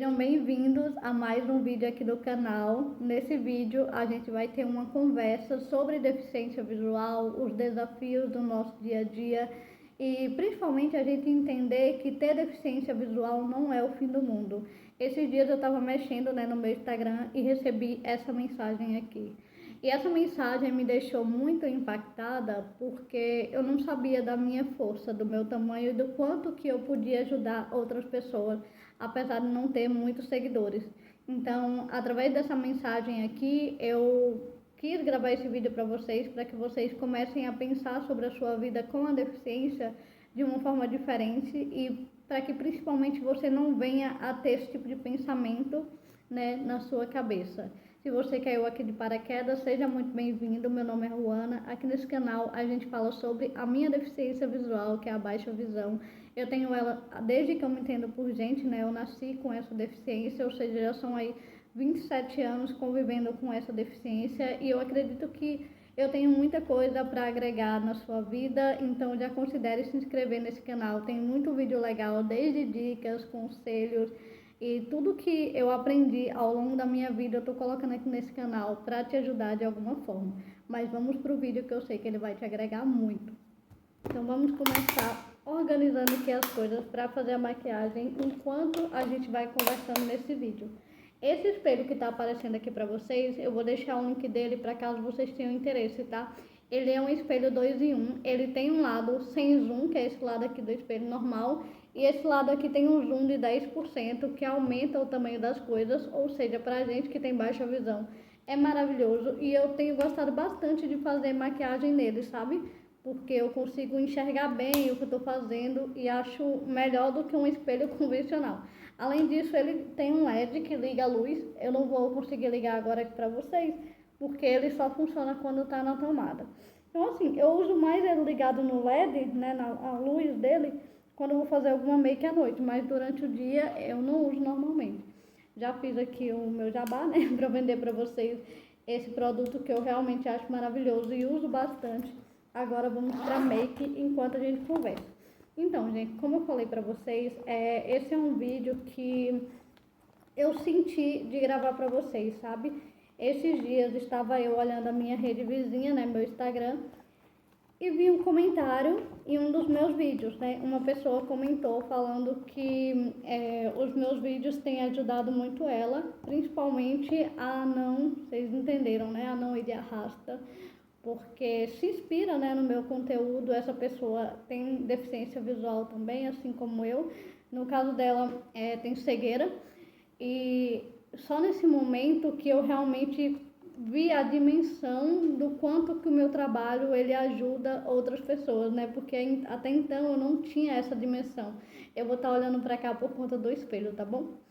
Sejam bem-vindos a mais um vídeo aqui do canal. Nesse vídeo a gente vai ter uma conversa sobre deficiência visual, os desafios do nosso dia a dia e principalmente a gente entender que ter deficiência visual não é o fim do mundo. Esses dias eu estava mexendo, no meu Instagram e recebi essa mensagem aqui. E essa mensagem me deixou muito impactada porque eu não sabia da minha força, do meu tamanho e do quanto que eu podia ajudar outras pessoas, apesar de não ter muitos seguidores. Então, através dessa mensagem aqui, eu quis gravar esse vídeo para que vocês comecem a pensar sobre a sua vida com a deficiência de uma forma diferente e para que principalmente você não venha a ter esse tipo de pensamento, na sua cabeça. Se você caiu aqui de paraquedas, seja muito bem-vindo. Meu nome é Ruana. Aqui nesse canal a gente fala sobre a minha deficiência visual, que é a baixa visão. Eu tenho ela desde que eu me entendo por gente, Eu nasci com essa deficiência, ou seja, já são aí 27 anos convivendo com essa deficiência e eu acredito que eu tenho muita coisa para agregar na sua vida, então já considere se inscrever nesse canal. Tem muito vídeo legal, desde dicas, conselhos e tudo que eu aprendi ao longo da minha vida eu estou colocando aqui nesse canal para te ajudar de alguma forma. Mas vamos para o vídeo que eu sei que ele vai te agregar muito. Então vamos começar organizando aqui as coisas para fazer a maquiagem enquanto a gente vai conversando nesse vídeo. Esse espelho que está aparecendo aqui para vocês, eu vou deixar o link dele para caso vocês tenham interesse, tá? Ele é um espelho 2 em 1, ele tem um lado sem zoom, que é esse lado aqui do espelho normal, e esse lado aqui tem um zoom de 10%, que aumenta o tamanho das coisas, ou seja, pra gente que tem baixa visão, é maravilhoso, e eu tenho gostado bastante de fazer maquiagem nele, sabe? Porque eu consigo enxergar bem o que eu tô fazendo e acho melhor do que um espelho convencional. Além disso, ele tem um LED que liga a luz, eu não vou conseguir ligar agora aqui pra vocês, porque ele só funciona quando tá na tomada. Então assim, eu uso mais ele ligado no LED, a luz dele, quando eu vou fazer alguma make à noite, mas durante o dia eu não uso normalmente. Já fiz aqui o meu jabá, para vender para vocês esse produto que eu realmente acho maravilhoso e uso bastante. Agora vamos para make enquanto a gente conversa. Então, gente, como eu falei para vocês, esse é um vídeo que eu senti de gravar para vocês, sabe? Esses dias estava eu olhando a minha rede vizinha, meu Instagram, e vi um comentário em um dos meus vídeos, Uma pessoa comentou falando que os meus vídeos têm ajudado muito ela, principalmente a não, vocês entenderam, A não ir de arrasta, porque se inspira, no meu conteúdo. Essa pessoa tem deficiência visual também, assim como eu. No caso dela, tem cegueira. E só nesse momento que eu realmente vi a dimensão do quanto que o meu trabalho ele ajuda outras pessoas, Porque até então eu não tinha essa dimensão. Eu vou estar olhando para cá por conta do espelho, tá bom?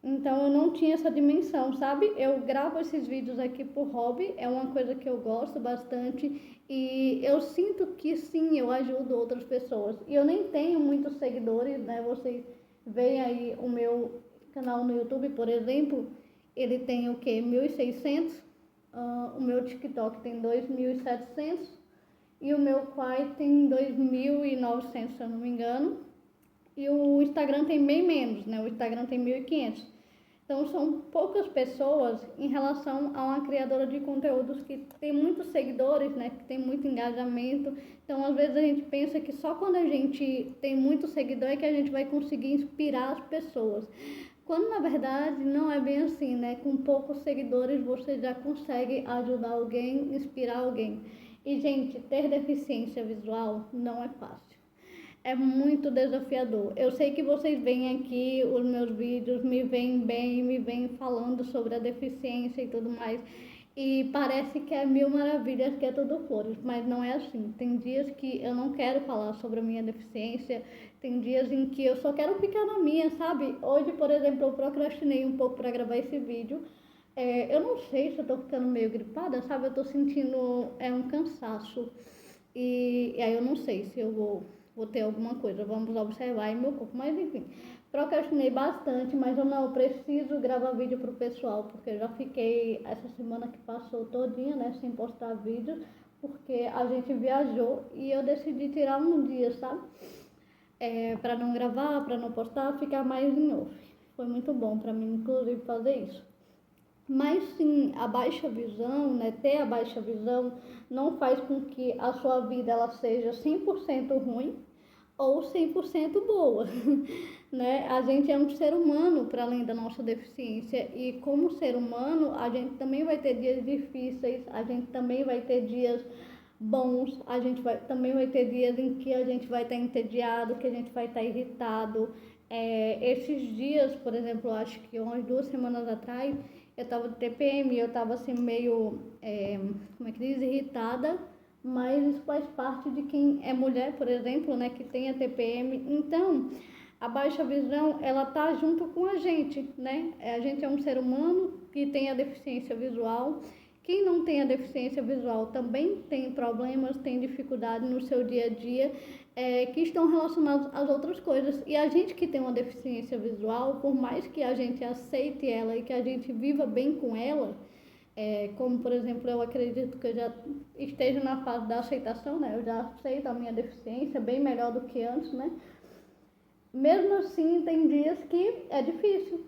Então eu não tinha essa dimensão, sabe? Eu gravo esses vídeos aqui por hobby, é uma coisa que eu gosto bastante e eu sinto que sim, eu ajudo outras pessoas. E eu nem tenho muitos seguidores, Vocês veem aí o meu canal no YouTube, por exemplo, ele tem o que? 1.600, o meu TikTok tem 2.700 e o meu Quai tem 2.900, se eu não me engano. E o Instagram tem bem menos, O Instagram tem 1.500. Então, são poucas pessoas em relação a uma criadora de conteúdos que tem muitos seguidores, Que tem muito engajamento. Então, às vezes a gente pensa que só quando a gente tem muito seguidor é que a gente vai conseguir inspirar as pessoas. Quando, na verdade, não é bem assim, Com poucos seguidores você já consegue ajudar alguém, inspirar alguém. E, gente, ter deficiência visual não é fácil. É muito desafiador. Eu sei que vocês veem aqui os meus vídeos, me veem bem, me veem falando sobre a deficiência e tudo mais. E parece que é mil maravilhas, que é tudo flores, mas não é assim. Tem dias que eu não quero falar sobre a minha deficiência, tem dias em que eu só quero ficar na minha, sabe? Hoje, por exemplo, eu procrastinei um pouco para gravar esse vídeo. Eu não sei se eu tô ficando meio gripada, sabe? Eu tô sentindo um cansaço. E aí eu não sei se eu vou ter alguma coisa, vamos observar em meu corpo. Mas enfim, procrastinei bastante, mas eu não preciso gravar vídeo pro pessoal, porque eu já fiquei essa semana que passou todinha, sem postar vídeo, porque a gente viajou e eu decidi tirar um dia, sabe? Pra não gravar, pra não postar, ficar mais em off. Foi muito bom para mim, inclusive, fazer isso. Mas sim, a baixa visão, né, ter a baixa visão não faz com que a sua vida ela seja 100% ruim ou 100% boa, né? A gente é um ser humano para além da nossa deficiência e como ser humano, a gente também vai ter dias difíceis, a gente também vai ter dias bons, também vai ter dias em que a gente vai estar entediado, que a gente vai estar irritado. Esses dias, por exemplo, acho que umas 2 semanas atrás, eu estava de TPM, eu estava assim meio, como é que diz, irritada, mas isso faz parte de quem é mulher, por exemplo, né, que tem a TPM. Então, a baixa visão, ela tá junto com a gente, né? A gente é um ser humano que tem a deficiência visual. Quem não tem a deficiência visual também tem problemas, tem dificuldade no seu dia a dia, que estão relacionados às outras coisas. E a gente que tem uma deficiência visual, por mais que a gente aceite ela e que a gente viva bem com ela, como por exemplo, eu acredito que eu já esteja na fase da aceitação, né? Eu já aceito a minha deficiência bem melhor do que antes, né? Mesmo assim, tem dias que é difícil.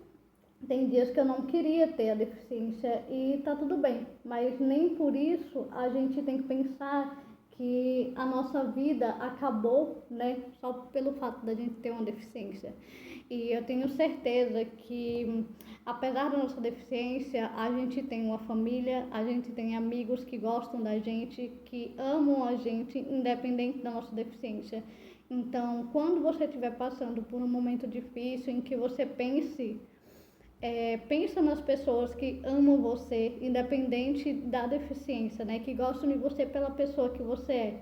Tem dias que eu não queria ter a deficiência e tá tudo bem, mas nem por isso a gente tem que pensar que a nossa vida acabou, né, só pelo fato da gente ter uma deficiência. E eu tenho certeza que, apesar da nossa deficiência, a gente tem uma família, a gente tem amigos que gostam da gente, que amam a gente, independente da nossa deficiência. Então, quando você estiver passando por um momento difícil em que você pensa nas pessoas que amam você, independente da deficiência, né? Que gostam de você pela pessoa que você é.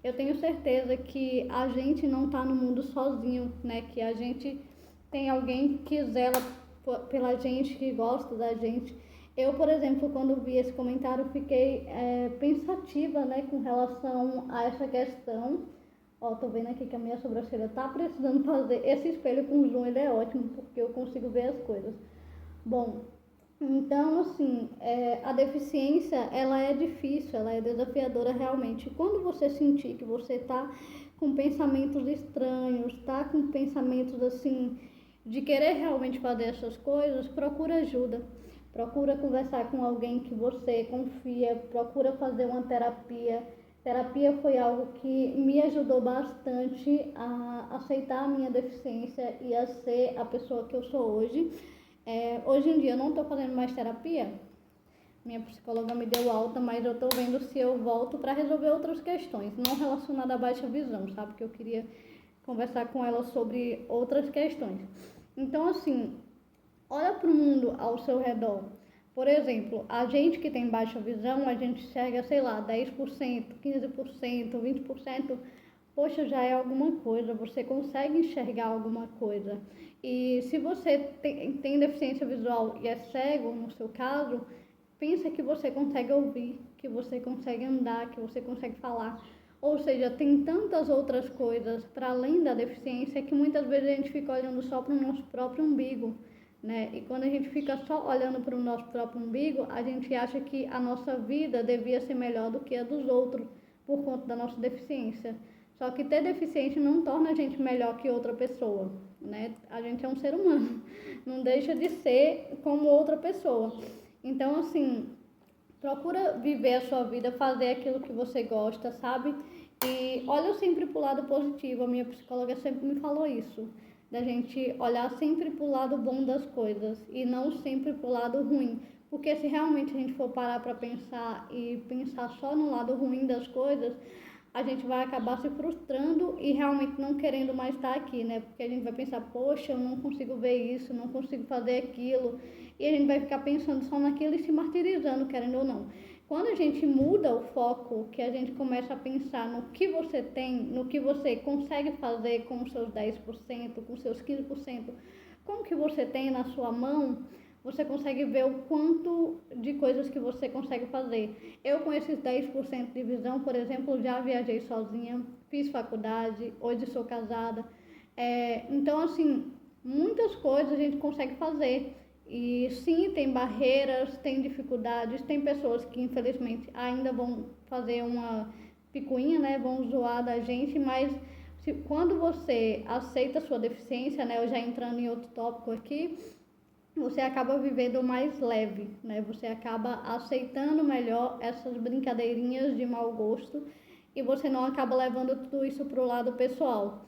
Eu tenho certeza que a gente não está no mundo sozinho, né? Que a gente tem alguém que zela pela gente, que gosta da gente. Eu, por exemplo, quando vi esse comentário, fiquei pensativa, né? Com relação a essa questão. Ó, tô vendo aqui que a minha sobrancelha tá precisando fazer. Esse espelho com zoom, ele é ótimo, porque eu consigo ver as coisas. Bom, então assim, a deficiência ela é difícil, ela é desafiadora realmente. Quando você sentir que você está com pensamentos estranhos, está com pensamentos assim de querer realmente fazer essas coisas, procura ajuda. Procura conversar com alguém que você confia, procura fazer uma terapia. Terapia foi algo que me ajudou bastante a aceitar a minha deficiência e a ser a pessoa que eu sou hoje. Hoje em dia eu não estou fazendo mais terapia, minha psicóloga me deu alta, mas eu estou vendo se eu volto para resolver outras questões, não relacionadas à baixa visão, sabe? Que eu queria conversar com ela sobre outras questões. Então, assim, olha para o mundo ao seu redor. Por exemplo, a gente que tem baixa visão, a gente enxerga, sei lá, 10%, 15%, 20%. Poxa, já é alguma coisa, você consegue enxergar alguma coisa. E se você tem deficiência visual e é cego, no seu caso, pensa que você consegue ouvir, que você consegue andar, que você consegue falar. Ou seja, tem tantas outras coisas para além da deficiência que muitas vezes a gente fica olhando só para o nosso próprio umbigo, né? E quando a gente fica só olhando para o nosso próprio umbigo, a gente acha que a nossa vida devia ser melhor do que a dos outros por conta da nossa deficiência. Só que ter deficiência não torna a gente melhor que outra pessoa, né? A gente é um ser humano, não deixa de ser como outra pessoa. Então, assim, procura viver a sua vida, fazer aquilo que você gosta, sabe? E olha sempre pro lado positivo. A minha psicóloga sempre me falou isso, da gente olhar sempre pro lado bom das coisas e não sempre pro lado ruim. Porque se realmente a gente for parar para pensar e pensar só no lado ruim das coisas, a gente vai acabar se frustrando e realmente não querendo mais estar aqui, né? Porque a gente vai pensar, poxa, eu não consigo ver isso, não consigo fazer aquilo. E a gente vai ficar pensando só naquilo e se martirizando, querendo ou não. Quando a gente muda o foco, que a gente começa a pensar no que você tem, no que você consegue fazer com os seus 10%, com os seus 15%, com o que você tem na sua mão, você consegue ver o quanto de coisas que você consegue fazer. Eu, com esses 10% de visão, por exemplo, já viajei sozinha, fiz faculdade, hoje sou casada. Então, assim, muitas coisas a gente consegue fazer. E sim, tem barreiras, tem dificuldades, tem pessoas que infelizmente ainda vão fazer uma picuinha, né? Vão zoar da gente, mas quando você aceita a sua deficiência, né, eu já entrando em outro tópico aqui, você acaba vivendo mais leve, né? Você acaba aceitando melhor essas brincadeirinhas de mau gosto e você não acaba levando tudo isso para o lado pessoal.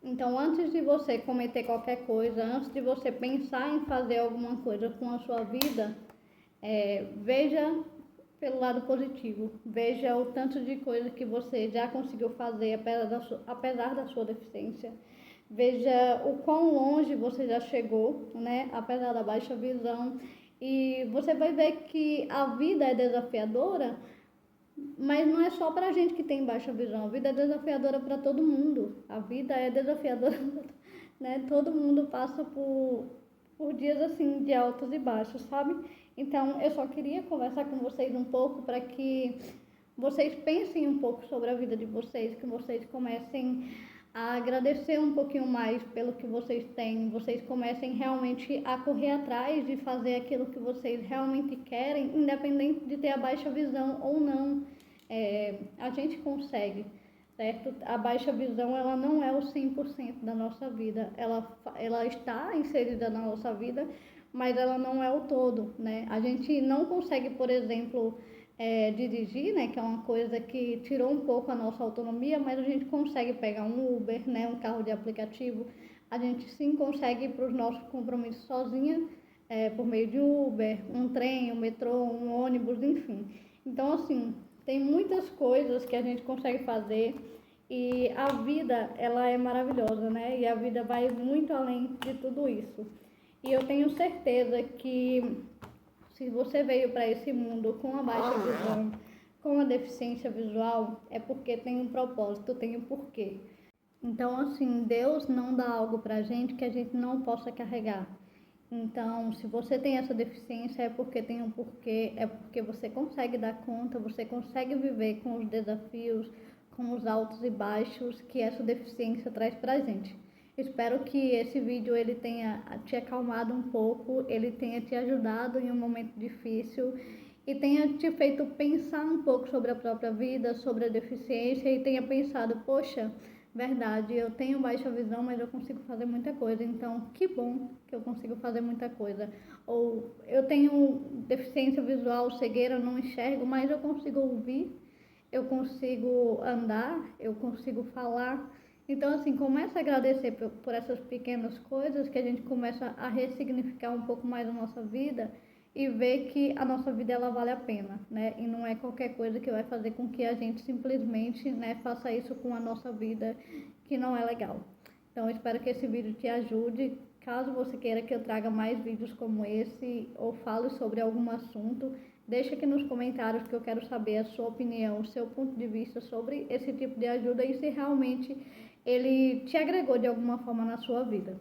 Então, antes de você cometer qualquer coisa, antes de você pensar em fazer alguma coisa com a sua vida, veja pelo lado positivo. Veja o tanto de coisa que você já conseguiu fazer apesar da sua deficiência. Veja o quão longe você já chegou, né? Apesar da baixa visão. E você vai ver que a vida é desafiadora, mas não é só pra gente que tem baixa visão. A vida é desafiadora para todo mundo. A vida é desafiadora, né? Todo mundo passa por dias assim de altos e baixos, sabe? Então, eu só queria conversar com vocês um pouco para que vocês pensem um pouco sobre a vida de vocês, que vocês comecem a agradecer um pouquinho mais pelo que vocês têm, vocês comecem realmente a correr atrás de fazer aquilo que vocês realmente querem, independente de ter a baixa visão ou não. A gente consegue, certo? A baixa visão, ela não é o 100% da nossa vida, ela está inserida na nossa vida, mas ela não é o todo, né? A gente não consegue, por exemplo, dirigir, né, que é uma coisa que tirou um pouco a nossa autonomia, mas a gente consegue pegar um Uber, né, um carro de aplicativo, a gente sim consegue ir para os nossos compromissos sozinha, por meio de Uber, um trem, um metrô, um ônibus, enfim. Então, assim, tem muitas coisas que a gente consegue fazer e a vida, ela é maravilhosa, né, e a vida vai muito além de tudo isso. E eu tenho certeza que se você veio para esse mundo com a baixa visão, com a deficiência visual, é porque tem um propósito, tem um porquê. Então, assim, Deus não dá algo pra gente que a gente não possa carregar. Então, se você tem essa deficiência, é porque tem um porquê, é porque você consegue dar conta, você consegue viver com os desafios, com os altos e baixos que essa deficiência traz pra gente. Espero que esse vídeo ele tenha te acalmado um pouco, ele tenha te ajudado em um momento difícil e tenha te feito pensar um pouco sobre a própria vida, sobre a deficiência e tenha pensado, poxa, verdade, eu tenho baixa visão, mas eu consigo fazer muita coisa, então que bom que eu consigo fazer muita coisa. Ou eu tenho deficiência visual, cegueira, não enxergo, mas eu consigo ouvir, eu consigo andar, eu consigo falar. Então, assim, começa a agradecer por essas pequenas coisas que a gente começa a ressignificar um pouco mais a nossa vida e ver que a nossa vida ela vale a pena, né? E não é qualquer coisa que vai fazer com que a gente simplesmente, né, faça isso com a nossa vida, que não é legal. Então, eu espero que esse vídeo te ajude. Caso você queira que eu traga mais vídeos como esse ou fale sobre algum assunto, deixa aqui nos comentários que eu quero saber a sua opinião, o seu ponto de vista sobre esse tipo de ajuda e se realmente ele te agregou de alguma forma na sua vida.